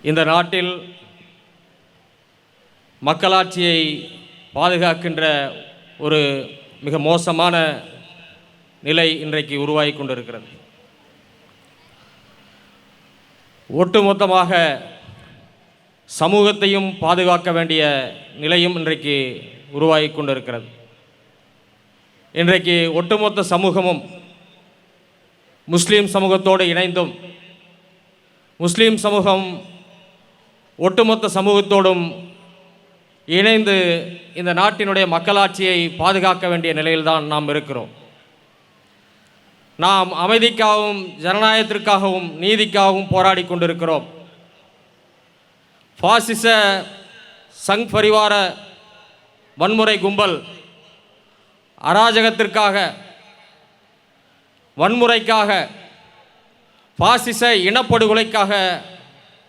இந்த நாட்டில் மக்களாட்சியை பாதுகாக்கின்ற ஒரு மிக மோசமான நிலை இன்றைக்கு உருவாகி கொண்டிருக்கிறது. ஒட்டுமொத்தமாக சமூகத்தையும் பாதுகாக்க வேண்டிய நிலையும் இன்றைக்கு உருவாகி கொண்டிருக்கிறது. இன்றைக்கு ஒட்டுமொத்த சமூகமும் முஸ்லீம் சமூகத்தோடு இணைந்தும் முஸ்லீம் சமூகம் ஒட்டுமொத்த சமூகத்தோடும் இணைந்து இந்த நாட்டினுடைய மக்களாட்சியை பாதுகாக்க வேண்டிய நிலையில்தான் நாம் இருக்கிறோம். நாம் அமைதிக்காகவும் ஜனநாயகத்திற்காகவும் நீதிக்காகவும் போராடி கொண்டிருக்கிறோம். பாசிச சங் பரிவார வன்முறை கும்பல் அராஜகத்திற்காக, வன்முறைக்காக, பாசிச இனப்படுகொலைக்காக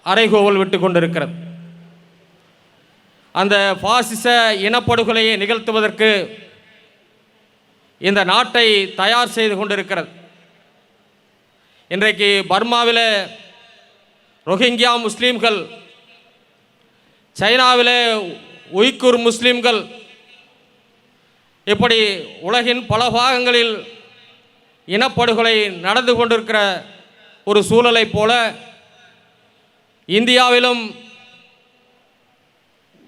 அறைகூவல் விட்டு கொண்டிருக்கிறது. அந்த பாசிச இனப்படுகொலையை நிகழ்த்துவதற்கு இந்த நாட்டை தயார் செய்து கொண்டிருக்கிறது. இன்றைக்கு பர்மாவில் ரோஹிங்கியா முஸ்லீம்கள், சைனாவில் உய்குர் முஸ்லீம்கள், இப்படி உலகின் பல பாகங்களில் இனப்படுகொலை நடந்து கொண்டிருக்கிற ஒரு சூழலை போல இந்தியாவிலும்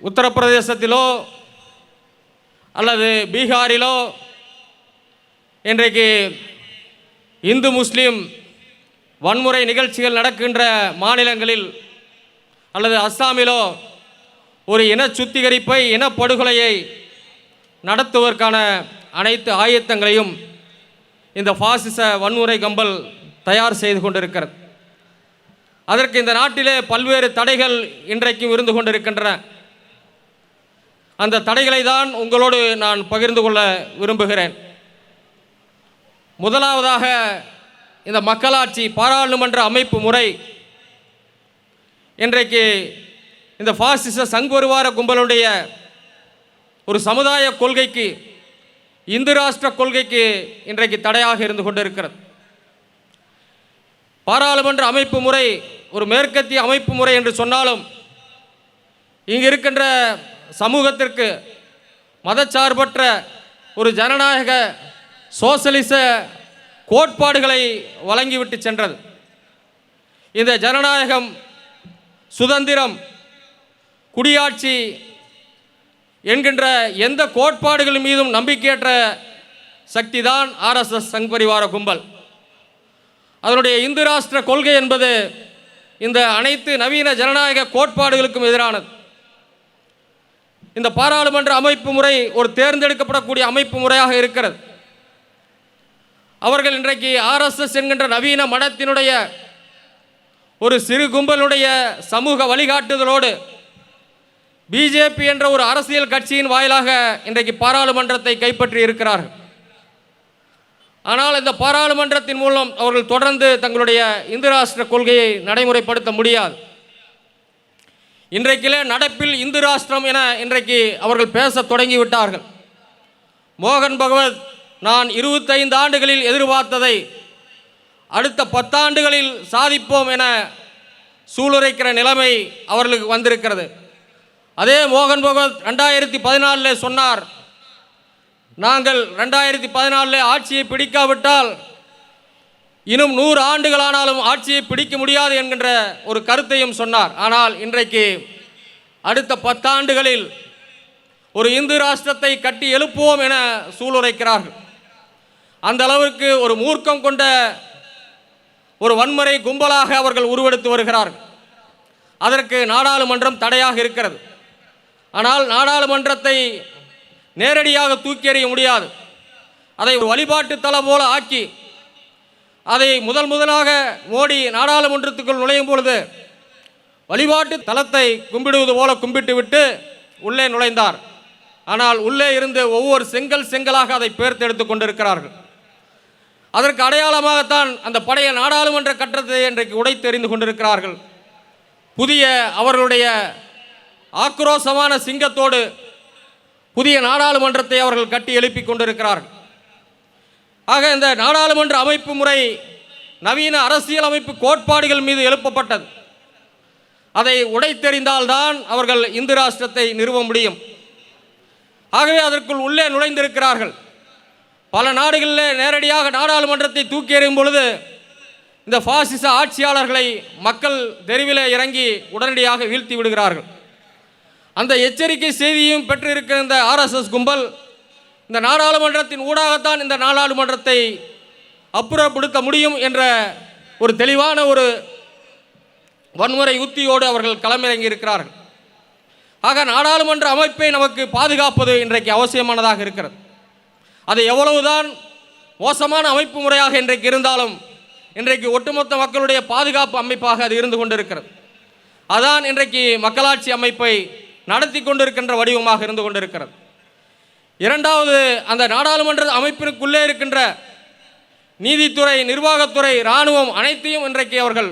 உத்தரப்பிரதேசத்திலோ அல்லது பீகாரிலோ இன்றைக்கு இந்து முஸ்லீம் வன்முறை நிகழ்ச்சிகள் நடக்கின்ற மாநிலங்களில் அல்லது அஸ்ஸாமிலோ ஒரு இன சுத்திகரிப்பை, இனப்படுகொலையை நடத்துவதற்கான அனைத்து ஆயத்தங்களையும் இந்த பாசிச வன்முறை கம்பல் தயார் செய்து கொண்டிருக்கிறது. அதற்கு இந்த நாட்டிலே பல்வேறு தடைகள் இன்றைக்கும் இருந்து கொண்டிருக்கின்றன. அந்த தடைகளை தான் உங்களோடு நான் பகிர்ந்து கொள்ள விரும்புகிறேன். முதலாவதாக, இந்த மக்களாட்சி பாராளுமன்ற அமைப்பு முறை இன்றைக்கு இந்த பாசிச சங்பரிவார கும்பலுடைய ஒரு சமுதாய கொள்கைக்கு, இந்து ராஷ்டிர கொள்கைக்கு இன்றைக்கு தடையாக இருந்து கொண்டிருக்கிறது. பாராளுமன்ற அமைப்பு முறை ஒரு மேற்கத்திய அமைப்பு முறை என்று சொன்னாலும் இங்கு இருக்கின்ற சமூகத்திற்கு மதச்சார்பற்ற ஒரு ஜனநாயக சோசலிச கோட்பாடுகளை வழங்கிவிட்டு சென்றது. இந்த ஜனநாயகம், சுதந்திரம், குடியாட்சி என்கின்ற எந்த கோட்பாடுகள் மீதும் நம்பிக்கையற்ற சக்தி தான் ஆர்எஸ்எஸ் சங் பரிவார கும்பல். அதனுடைய இந்து ராஷ்டிர கொள்கை என்பது இந்த அனைத்து நவீன ஜனநாயக கோட்பாடுகளுக்கும் எதிரானது. இந்த பாராளுமன்ற அமைப்பு முறை ஒரு தேர்ந்தெடுக்கப்படக்கூடிய அமைப்பு முறையாக இருக்கிறது. அவர்கள் இன்றைக்கு ஆர்எஸ்எஸ் என்கின்ற நவீன மடத்தினுடைய ஒரு சிறு கும்பலுடைய சமூக வழிகாட்டுதலோடு பிஜேபி என்ற ஒரு அரசியல் கட்சியின் வாயிலாக இன்றைக்கு பாராளுமன்றத்தை கைப்பற்றி இருக்கிறார்கள். ஆனால் இந்த பாராளுமன்றத்தின் மூலம் அவர்கள் தொடர்ந்து தங்களுடைய இந்து ராஷ்டிர கொள்கையை நடைமுறைப்படுத்த முடியாது. இன்றைக்கிலே நடப்பில் இந்து ராஷ்டிரம் என இன்றைக்கு அவர்கள் பேச தொடங்கிவிட்டார்கள். மோகன் பகவத், நான் 25 ஆண்டுகளில் எதிர்பார்த்ததை அடுத்த 10 ஆண்டுகளில் சாதிப்போம் என சூளுரைக்கிற நிலைமை அவர்களுக்கு வந்திருக்கிறது. அதே மோகன் பகவத் 2014 சொன்னார், நாங்கள் 2014 ஆட்சியை பிடிக்காவிட்டால் இன்னும் 100 ஆண்டுகளானாலும் ஆட்சியை பிடிக்க முடியாது என்கின்ற ஒரு கருத்தையும் சொன்னார். ஆனால் இன்றைக்கு அடுத்த 10 ஆண்டுகளில் ஒரு இந்து ராஷ்டிரத்தை கட்டி எழுப்புவோம் என சூளுரைக்கிறார்கள். அந்த அளவிற்கு ஒரு மூர்க்கம் கொண்ட ஒரு வன்முறை கும்பலாக அவர்கள் உருவெடுத்து வருகிறார்கள். அதற்கு நாடாளுமன்றம் தடையாக இருக்கிறது. ஆனால் நாடாளுமன்றத்தை நேரடியாக தூக்கி எறிய முடியாது. அதை ஒரு வழிபாட்டு தலம் போல ஆக்கி அதை முதலாக மோடி நாடாளுமன்றத்துக்குள் நுழையும் பொழுது வழிபாட்டு தலத்தை கும்பிடுவது போல கும்பிட்டு விட்டு உள்ளே நுழைந்தார். ஆனால் உள்ளே இருந்து ஒவ்வொரு செங்கலாக அதை பேர்த்தெடுத்து கொண்டிருக்கிறார்கள். அதற்கு அடையாளமாகத்தான் அந்த பழைய நாடாளுமன்ற கட்டடத்தை இன்றைக்கு உடைத்தெறிந்து கொண்டிருக்கிறார்கள். புதிய அவர்களுடைய ஆக்ரோஷமான சிங்கத்தோடு புதிய நாடாளுமன்றத்தை அவர்கள் கட்டி எழுப்பி கொண்டிருக்கிறார்கள். ஆக இந்த நாடாளுமன்ற அமைப்பு முறை நவீன அரசியல் அமைப்பு கோட்பாடுகள் மீது எழுப்பப்பட்டது. அதை உடைத்தெறிந்தால்தான் அவர்கள் இந்து ராஷ்டிரத்தை நிறுவ முடியும். ஆகவே அதற்குள் உள்ளே நுழைந்திருக்கிறார்கள். பல நாடுகளில் நேரடியாக நாடாளுமன்றத்தை தூக்கி எறியும் பொழுது இந்த பாசிச ஆட்சியாளர்களை மக்கள் தெருவிலே இறங்கி உடனடியாக வீழ்த்தி விடுகிறார்கள். அந்த எச்சரிக்கை செய்தியும் பெற்றிருக்கிற இந்த RSS கும்பல் இந்த நாடாளுமன்றத்தின் ஊடாகத்தான் இந்த நாடாளுமன்றத்தை அப்புறப்படுத்த முடியும் என்ற ஒரு தெளிவான ஒரு வன்முறை உத்தியோடு அவர்கள் களமிறங்கி இருக்கிறார்கள். ஆக நாடாளுமன்ற அமைப்பை நமக்கு பாதுகாப்பது இன்றைக்கு அவசியமானதாக இருக்கிறது. அது எவ்வளவுதான் மோசமான அமைப்பு முறையாக இன்றைக்கு இருந்தாலும் இன்றைக்கு ஒட்டுமொத்த மக்களுடைய பாதுகாப்பு அமைப்பாக அது இருந்து கொண்டிருக்கிறது. அதான் இன்றைக்கு மக்களாட்சி அமைப்பை நடத்தி கொண்டிருக்கின்ற வடிவமாக இருந்து கொண்டிருக்கிறது. இரண்டாவது, அந்த நாடாளுமன்ற அமைப்பிற்குள்ளே இருக்கின்ற நீதித்துறை, நிர்வாகத்துறை, இராணுவம் அனைத்தையும் இன்றைக்கு அவர்கள்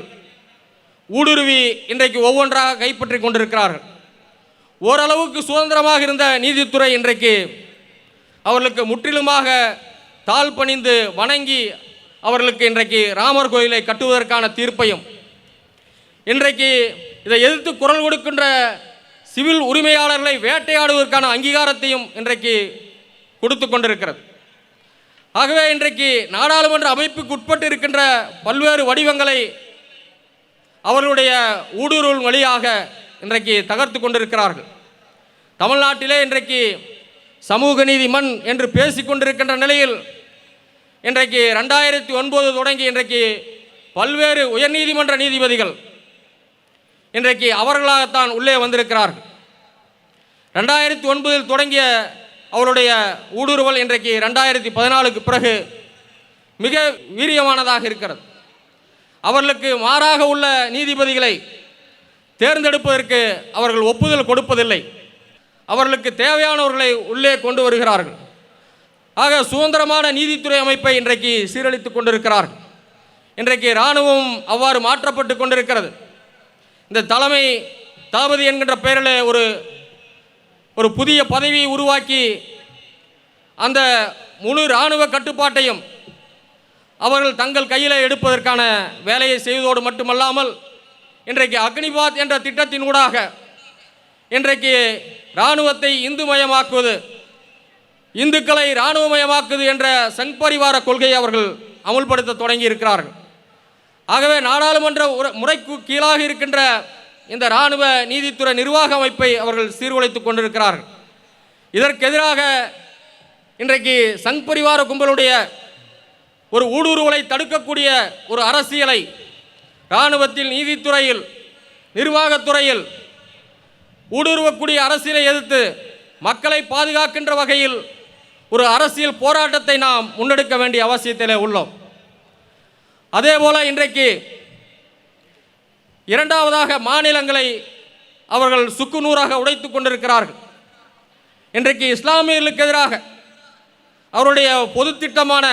ஊடுருவி இன்றைக்கு ஒவ்வொன்றாக கைப்பற்றி கொண்டிருக்கிறார்கள். ஓரளவுக்கு சுதந்திரமாக இருந்த நீதித்துறை இன்றைக்கு அவர்களுக்கு முற்றிலுமாக தாழ் பணிந்து வணங்கி அவர்களுக்கு இன்றைக்கு ராமர் கோயிலை கட்டுவதற்கான தீர்ப்பையும், இன்றைக்கு இதை எதிர்த்து குரல் கொடுக்கின்ற சிவில் உரிமையாளர்களை வேட்டையாடுவதற்கான அங்கீகாரத்தையும் இன்றைக்கு கொடுத்து கொண்டிருக்கிறது. ஆகவே இன்றைக்கு நாடாளுமன்ற அமைப்புக்கு உட்பட்டு இருக்கின்ற பல்வேறு வடிவங்களை அவர்களுடைய ஊடுருவல் வழியாக இன்றைக்கு தகர்த்து கொண்டிருக்கிறார்கள். தமிழ்நாட்டிலே இன்றைக்கு சமூக நீதி மண் என்று பேசிக்கொண்டிருக்கின்ற நிலையில் இன்றைக்கு 2009 தொடங்கி இன்றைக்கு பல்வேறு உயர்நீதிமன்ற நீதிபதிகள் இன்றைக்கு அவர்களாகத்தான் உள்ளே வந்திருக்கிறார்கள். 2009 தொடங்கிய அவருடைய ஊடுருவல் இன்றைக்கு 2014க்கு பிறகு மிக வீரியமானதாக இருக்கிறது. அவர்களுக்கு மாறாக உள்ள நீதிபதிகளை தேர்ந்தெடுப்பதற்கு அவர்கள் ஒப்புதல் கொடுப்பதில்லை. அவர்களுக்கு தேவையானவர்களை உள்ளே கொண்டு வருகிறார்கள். ஆக சுதந்திரமான நீதித்துறை அமைப்பை இன்றைக்கு சீரழித்து கொண்டிருக்கிறார்கள். இன்றைக்கு இராணுவம் அவ்வாறு மாற்றப்பட்டு கொண்டிருக்கிறது. இந்த தலைமை தளபதி என்கின்ற பெயரில் ஒரு புதிய பதவியை உருவாக்கி அந்த முழு இராணுவ கட்டுப்பாட்டையும் அவர்கள் தங்கள் கையில் எடுப்பதற்கான வேலையை செய்வதோடு மட்டுமல்லாமல் இன்றைக்கு அக்னிபாத் என்ற திட்டத்தினூடாக இன்றைக்கு இராணுவத்தை இந்துமயமாக்குவது, இந்துக்களை இராணுவமயமாக்குவது என்ற சங் பரிவார கொள்கையை அவர்கள் அமுல்படுத்த தொடங்கி இருக்கிறார்கள். ஆகவே நாடாளுமன்ற முறைக்கு கீழாக இருக்கின்ற இந்த இராணுவ நீதித்துறை நிர்வாக அமைப்பை அவர்கள் சீர்குலைத்து கொண்டிருக்கிறார்கள். இதற்கு எதிராக இன்றைக்கு சங் பரிவார கும்பலுடைய ஒரு ஊடுருவலை தடுக்கக்கூடிய ஒரு அரசியலை இராணுவத்தில், நீதித்துறையில், நிர்வாகத்துறையில் ஊடுருவக்கூடிய அரசியலை எதிர்த்து மக்களை பாதுகாக்கின்ற வகையில் ஒரு அரசியல் போராட்டத்தை நாம் முன்னெடுக்க வேண்டிய அவசியத்திலே உள்ளோம். அதேபோல இன்றைக்கு இரண்டாவதாக மாநிலங்களை அவர்கள் சுக்குநூறாக உடைத்து கொண்டிருக்கிறார்கள். இன்றைக்கு இஸ்லாமியர்களுக்கு எதிராக அவருடைய பொது திட்டமான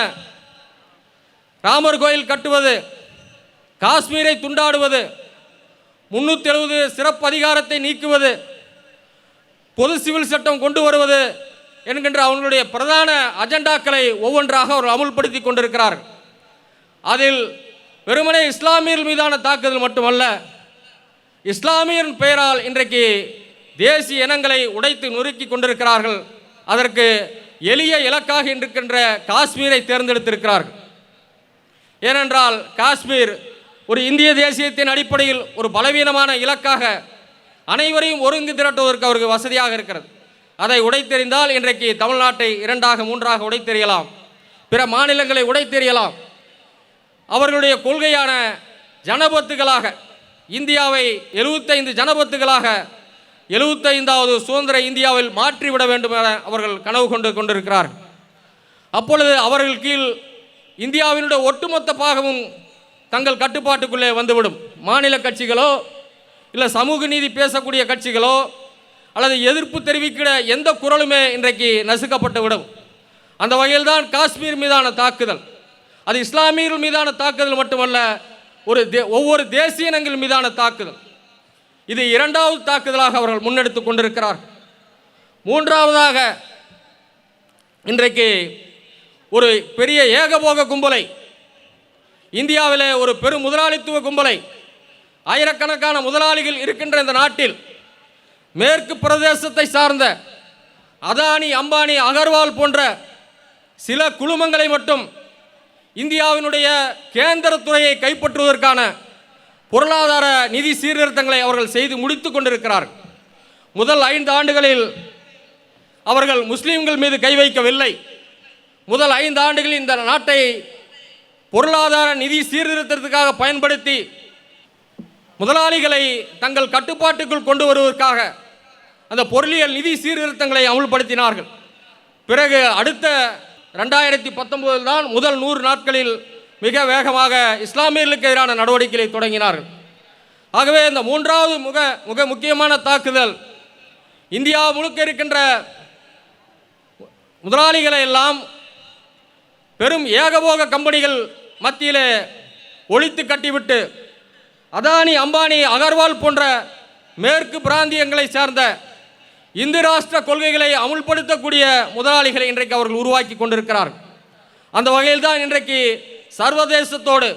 ராமர் கோயில் கட்டுவது, காஷ்மீரை துண்டாடுவது, 370 சிறப்பு அதிகாரத்தை நீக்குவது, பொது சிவில் சட்டம் கொண்டு வருவது என்கின்ற அவர்களுடைய பிரதான அஜெண்டாக்களை ஒவ்வொன்றாக அவர்கள் அமுல்படுத்தி கொண்டிருக்கிறார்கள். அதில் வெறுமனே இஸ்லாமியர்கள் மீதான தாக்குதல் மட்டுமல்ல, இஸ்லாமியரின் பெயரால் இன்றைக்கு தேசிய இனங்களை உடைத்து நொறுக்கி கொண்டிருக்கிறார்கள். அதற்கு எளிய இலக்காக இருக்கின்ற காஷ்மீரை தேர்ந்தெடுத்திருக்கிறார்கள். ஏனென்றால் காஷ்மீர் ஒரு இந்திய தேசியத்தின் அடிப்படையில் ஒரு பலவீனமான இலக்காக அனைவரையும் ஒருங்கு திரட்டுவதற்கு அவருக்கு வசதியாக இருக்கிறது. அதை உடைத்தெறிந்தால் இன்றைக்கு தமிழ்நாட்டை 2ஆக 3ஆக உடைத்தெறியலாம், பிற மாநிலங்களை உடைத்தெறியலாம். அவர்களுடைய கொள்கையான ஜனபத்துகளாக இந்தியாவை 75 ஜனபத்துகளாக 75வது சுதந்திர இந்தியாவில் மாற்றிவிட வேண்டும் என அவர்கள் கனவு கொண்டிருக்கிறார்கள். அப்பொழுது அவர்கள் கீழ் இந்தியாவினுடைய ஒட்டுமொத்த பாகமும் தங்கள் கட்டுப்பாட்டுக்குள்ளே வந்துவிடும். மாநில கட்சிகளோ இல்லை சமூக நீதி பேசக்கூடிய கட்சிகளோ அல்லது எதிர்ப்பு தெரிவிக்கிற எந்த குரலுமே இன்றைக்கு நசுக்கப்பட்டு விடும். அந்த வகையில் தான் காஷ்மீர் மீதான தாக்குதல், அது இஸ்லாமியர்கள் மீதான தாக்குதல் மட்டுமல்ல, ஒவ்வொரு தேசிய இனங்கள் மீதான தாக்குதல். இது 2வது தாக்குதலாக அவர்கள் முன்னெடுத்து கொண்டிருக்கிறார். 3ஆவதாக இன்றைக்கு ஒரு பெரிய ஏகபோக கும்பலை, இந்தியாவிலே ஒரு பெரும் முதலாளித்துவ கும்பலை ஆயிரக்கணக்கான முதலாளிகள் இருக்கின்ற இந்த நாட்டில் மேற்கு பிரதேசத்தை சார்ந்த அதானி, அம்பானி, அகர்வால் போன்ற சில குழுமங்களை மட்டும் இந்தியாவினுடைய கேந்திர துறையை கைப்பற்றுவதற்கான பொருளாதார நிதி சீர்திருத்தங்களை அவர்கள் செய்து முடித்து கொண்டிருக்கிறார்கள். முதல் 5 ஆண்டுகளில் அவர்கள் முஸ்லீம்கள் மீது கை வைக்கவில்லை. முதல் 5 ஆண்டுகளில் இந்த நாட்டை பொருளாதார நிதி சீர்திருத்தத்துக்காக பயன்படுத்தி முதலாளிகளை தங்கள் கட்டுப்பாட்டுக்குள் கொண்டு வருவதற்காக அந்த பொருளியல் நிதி சீர்திருத்தங்களை அமுல்படுத்தினார்கள். பிறகு அடுத்த 2019 தான் முதல் 100 நாட்களில் மிக வேகமாக இஸ்லாமியர்களுக்கு எதிரான நடவடிக்கைகளை தொடங்கினார்கள். ஆகவே இந்த மூன்றாவது மிக முக்கியமான தாக்குதல் இந்தியா முழுக்க இருக்கின்ற முதலாளிகளை எல்லாம் பெரும் ஏகபோக கம்பெனிகள் மத்தியிலே ஒழித்து கட்டிவிட்டு அதானி, அம்பானி, அகர்வால் போன்ற மேற்கு பிராந்தியங்களை சார்ந்த இந்து ராஷ்டிர கொள்கைகளை அமுல்படுத்தக்கூடிய முதலாளிகளை இன்றைக்கு அவர்கள் உருவாக்கி கொண்டிருக்கிறார்கள். அந்த வகையில் தான் இன்றைக்கு சர்வதேசத்தோடு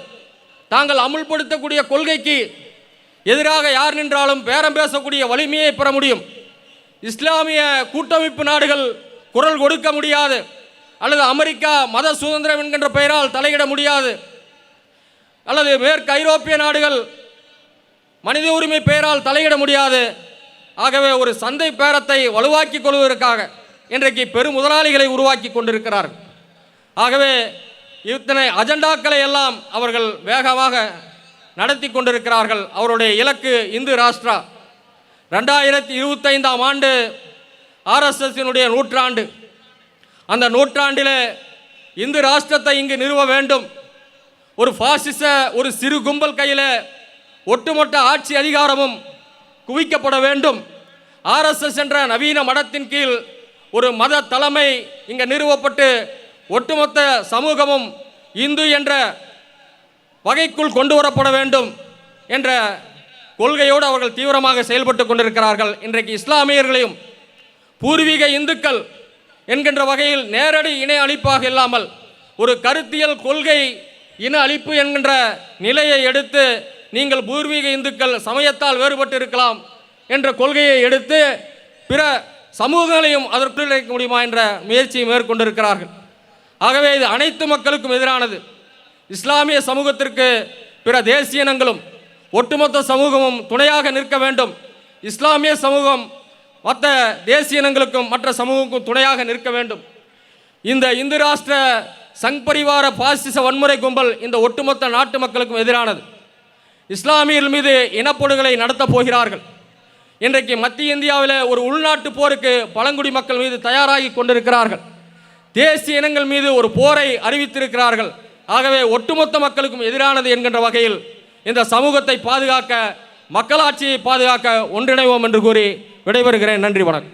தாங்கள் அமுல்படுத்தக்கூடிய கொள்கைக்கு எதிராக யார் நின்றாலும் பேரம் பேசக்கூடிய வலிமையை பெற முடியும். இஸ்லாமிய கூட்டமைப்பு நாடுகள் குரல் கொடுக்க முடியாது, அல்லது அமெரிக்கா மத சுதந்திரம் என்கின்ற பெயரால் தலையிட முடியாது, அல்லது மேற்கு ஐரோப்பிய நாடுகள் மனித உரிமை பெயரால் தலையிட முடியாது. ஆகவே ஒரு சந்தை பேரத்தை வலுவாக்கி கொள்வதற்காக இன்றைக்கு பெரும் முதலாளிகளை உருவாக்கி கொண்டிருக்கிறார்கள். ஆகவே இத்தனை அஜெண்டாக்களை எல்லாம் அவர்கள் வேகமாக நடத்தி கொண்டிருக்கிறார்கள். அவருடைய இலக்கு இந்து ராஷ்டிரா. 2025ஆம் ஆண்டு ஆர்எஸ்எஸ்ஸினுடைய நூற்றாண்டு. அந்த நூற்றாண்டில் இந்து ராஷ்டிரத்தை இங்கு நிறுவ வேண்டும். ஒரு பாசிச ஒரு சிறு கும்பல் கையில் ஒட்டுமொத்த ஆட்சி அதிகாரமும் குவிக்கப்பட வேண்டும். ஆர்எஸ்எஸ் என்ற நவீன மடத்தின் கீழ் ஒரு மத தலைமை இங்கே நிறுவப்பட்டு ஒட்டுமொத்த சமூகமும் இந்து என்ற வகைக்குள் கொண்டு வரப்பட வேண்டும் என்ற கொள்கையோடு அவர்கள் தீவிரமாக செயல்பட்டு கொண்டிருக்கிறார்கள். இன்றைக்கு இஸ்லாமியர்களையும் பூர்வீக இந்துக்கள் என்கின்ற வகையில் நேரடி இணை அழிப்பாக இல்லாமல் ஒரு கருத்தியல் கொள்கை இன அழிப்பு என்கின்ற நிலையை எடுத்து நீங்கள் பூர்வீக இந்துக்கள் சமயத்தால் வேறுபட்டு இருக்கலாம் என்ற கொள்கையை எடுத்து பிற சமூகங்களையும் அதற்குள் இணைக்க முடியுமா என்ற முயற்சியை மேற்கொண்டிருக்கிறார்கள். ஆகவே இது அனைத்து மக்களுக்கும் எதிரானது. இஸ்லாமிய சமூகத்திற்கு பிற தேசிய இனங்களும் ஒட்டுமொத்த சமூகமும் துணையாக நிற்க வேண்டும். இஸ்லாமிய சமூகம் மற்ற தேசிய இனங்களுக்கும் மற்ற சமூகங்களுக்கும் துணையாக நிற்க வேண்டும். இந்த இந்து ராஷ்டிர சங் பரிவார பாசிச வன்முறை கும்பல் இந்த ஒட்டுமொத்த நாட்டு மக்களுக்கும் எதிரானது. இஸ்லாமியர்கள் மீது இனப்படுகொலை நடத்தப் போகிறார்கள். இன்றைக்கு மத்திய இந்தியாவில் ஒரு உள்நாட்டு போருக்கு பழங்குடி மக்கள் மீது தயாராகி கொண்டிருக்கிறார்கள். தேசிய இனங்கள் மீது ஒரு போரை அறிவித்திருக்கிறார்கள். ஆகவே ஒட்டுமொத்த மக்களுக்கும் எதிரானது என்கின்ற வகையில் இந்த சமூகத்தை பாதுகாக்க, மக்களாட்சியை பாதுகாக்க ஒன்றிணைவோம் என்று கூறி விடைபெறுகிறேன். நன்றி, வணக்கம்.